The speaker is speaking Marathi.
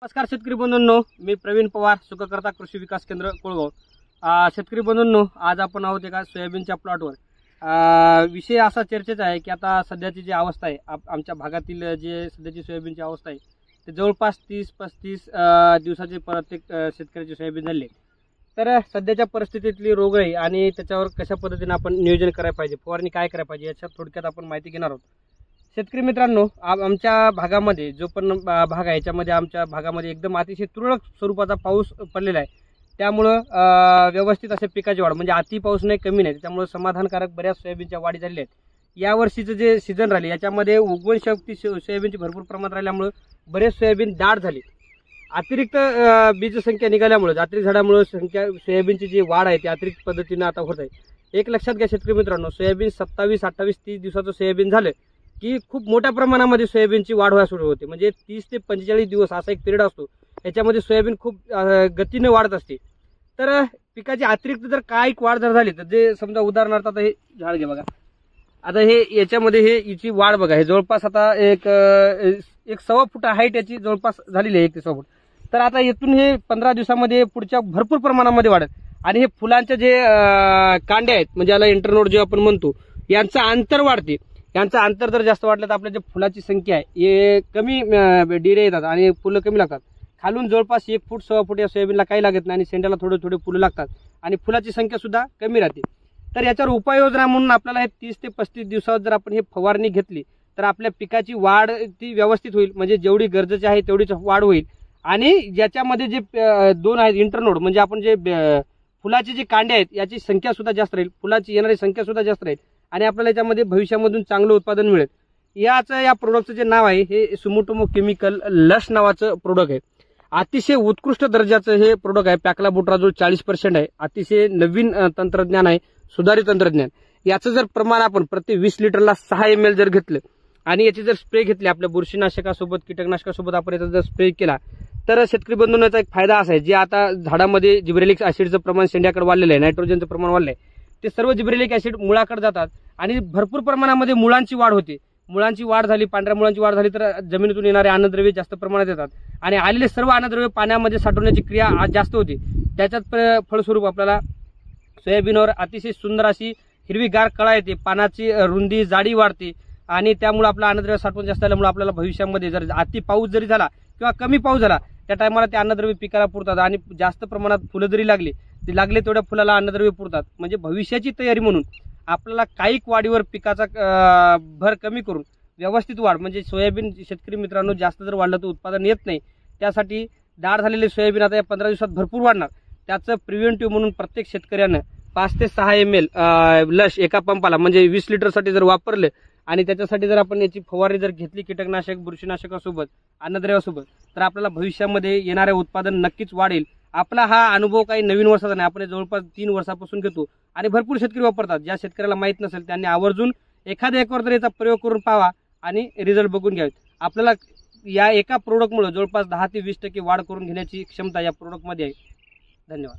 नमस्कार शेतकरी बंधूंनो, मी प्रवीण पवार, सुखकर्ता कृषी विकास केंद्र कोळगाव। शेतकरी बंधूंनो, आज आपण आहोत एका सोयाबीनच्या प्लॉटवर। विषय असा चर्चेचा आहे की आता सध्याची जी अवस्था आहे, आमच्या भागातील जे सध्याची सोयाबीनची अवस्था आहे ते जवळपास 30-35 दिवसाचे प्रत्येक शेतकऱ्याची सोयाबीन झाली। तर सध्याच्या परिस्थितीतली रोगराई आणि त्याच्यावर कशा पद्धतीने आपण नियोजन करायला पाहिजे, फवारणी काय करायला पाहिजे, याच्यात थोडक्यात आपण माहिती घेणार आहोत। शेतकरी मित्रांनो, आमच्या भागामध्ये जो पण भाग आहे याच्यामध्ये आमच्या भागामध्ये एकदम अतिशय तुरळक स्वरूपाचा पाऊस पडलेला आहे। त्यामुळं व्यवस्थित असे पिकाची वाढ, म्हणजे अति पाऊस नाही कमी नाही, त्यामुळे समाधानकारक बऱ्याच सोयाबीनच्या वाढी झालेल्या आहेत। यावर्षीचं जे सीझन राहिले याच्यामध्ये उगवण शक्ती सोयाबीनची भरपूर प्रमाणात राहिल्यामुळे बरेच सोयाबीन दाट झाली। अतिरिक्त बीज संख्या निघाल्यामुळे, अतिरिक्त झाडामुळे सोयाबीनची जी वाढ आहे ती अतिरिक्त पद्धतीने आता होत आहे। एक लक्षात घ्या शेतकरी मित्रांनो, सोयाबीन 27, 28, 30 दिवसाचं सोयाबीन झालं की खूप मोठ्या प्रमाणामध्ये सोयाबीनची वाढ व्हायला सुरू होते। म्हणजे 30 ते 45 दिवस असा एक पिरियड असतो, याच्यामध्ये सोयाबीन खूप गतीने वाढत असते। तर पिकाची अतिरिक्त जर काय वाढ जर झाली तर जे समजा उदाहरणार्थ आता हे झाड घे बघा, आता हे याच्यामध्ये याची वाढ बघा, हे जवळपास आता एक 1.25 फूट हाईट याची जवळपास झालेली आहे, 1 ते 1.25 फूट। तर आता येथून हे 15 दिवसामध्ये पुढच्या भरपूर प्रमाणामध्ये वाढत आणि हे फुलांचे जे कांडे आहेत, म्हणजे याला इंटरनोड जे आपण म्हणतो, यांचं अंतर वाढते। यांचं अंतर जर जास्त वाढलं तर आपल्या जे फुलाची संख्या आहे हे कमी डिरे येतात आणि फुलं कमी लागतात। खालून जवळपास 1 फूट 1.25 फूट या सोयाबीनला काही लागत नाही आणि शेंड्याला थोडे थोडे फुलं लागतात आणि फुलाची संख्या सुद्धा कमी राहते। तर याच्यावर उपाययोजना म्हणून आपल्याला हे 30 ते 35 दिवसात जर आपण हे फवारणी घेतली तर आपल्या पिकाची वाढ ती व्यवस्थित होईल, म्हणजे जेवढी गरजेची आहे तेवढीच वाढ होईल। आणि ज्याच्यामध्ये जे दोन आहेत इंटरनोड, म्हणजे आपण जे फुलाचे जे कांडे आहेत याची संख्या सुद्धा जास्त राहील, फुलाची येणारी संख्या सुद्धा जास्त राहील आणि आपल्याला याच्यामध्ये भविष्यामधून चांगलं उत्पादन मिळेल। या प्रोडक्टचं जे नाव आहे हे सुमोटोमो केमिकल लश नावाचं प्रोडक्ट आहे। अतिशय उत्कृष्ट दर्जाचं हे प्रोडक्ट आहे। पॅक्लाबुट्राझोल 40% आहे, अतिशय नवीन तंत्रज्ञान आहे, सुधारित तंत्रज्ञान। याचं जर प्रमाण आपण प्रति 20 लिटरला 6 ml जर घेतलं आणि याची जर स्प्रे घेतली आपल्या बुरशीनाशकासोबत कीटकनाशकासोबत आपण याचा जर स्प्रे केला तर शेतकरी बंधूंना याचा एक फायदा असा आहे, जे आता झाडामध्ये जिब्रेलिक ऍसिडचं प्रमाण शेंड्याकडे वाढलेलं आहे, नायट्रोजनचं प्रमाण वाढलं आहे, ते सर्व जिब्रेलिक ऍसिड मुळाकडे जातात आणि भरपूर प्रमाणामध्ये मुळांची वाढ होते। मुळांची वाढ झाली, पांढऱ्या मुळांची वाढ झाली तर जमिनीतून येणारे अन्नद्रव्ये जास्त प्रमाणात येतात आणि आलेले सर्व अन्नद्रव्ये पाण्यामध्ये साठवण्याची क्रिया जास्त होते। त्याच्यात फळस्वरूप आपल्याला सोयाबीनवर अतिशय सुंदर अशी हिरवीगार कळा येते, पानाची रुंदी जाडी वाढते आणि त्यामुळे आपलं अन्नद्रव्य साठवण जास्त झाल्यामुळे आपल्याला भविष्यामध्ये जर अति पाऊस जरी झाला किंवा कमी पाऊस झाला त्या टायमाला ते अन्नद्रव्य पिकाला पुरतात आणि जास्त प्रमाणात फुलं जरी लागली ते लागले तेवढ्या फुलाला अन्नद्रव्य पुरतात। म्हणजे भविष्याची तयारी म्हणून आपल्याला कायिक वाढीवर पिकाचा भर कमी करून व्यवस्थित वाढ, म्हणजे सोयाबीन शेतकरी मित्रांनो जास्त जर वाढलं तर उत्पादन येत नाही। त्यासाठी दाट झालेले सोयाबीन आता या 15 दिवसात भरपूर वाढणार। त्याचं प्रिव्हेंटिव्ह म्हणून प्रत्येक शेतकऱ्यानं 5 ते 6 ml लश एका पंपाला, म्हणजे 20 लिटरसाठी जर वापरले आणि त्याच्यासाठी जर आपण याची फवारणी जर घेतली कीटकनाशक बुरशीनाशकासोबत अन्नद्रव्यासोबत तर आपल्याला भविष्यामध्ये येणारे उत्पादन नक्कीच वाढेल। आपला हा अनुभव काही नवीन वर्षाचा नाही, आपण जवळपास 3 वर्षापासून घेतो आणि भरपूर शेतकरी वापरतात। ज्या शेतकऱ्याला माहित नसेल त्यांनी आवर्जून एखाद्या एकवर तर याचा प्रयोग करून पाहावा आणि रिझल्ट बघून घ्यावेत। आपल्याला या एका प्रोडक्टमुळे जवळपास 10 ते 20% वाढ करून घेण्याची क्षमता या प्रोडक्टमध्ये आहे। धन्यवाद।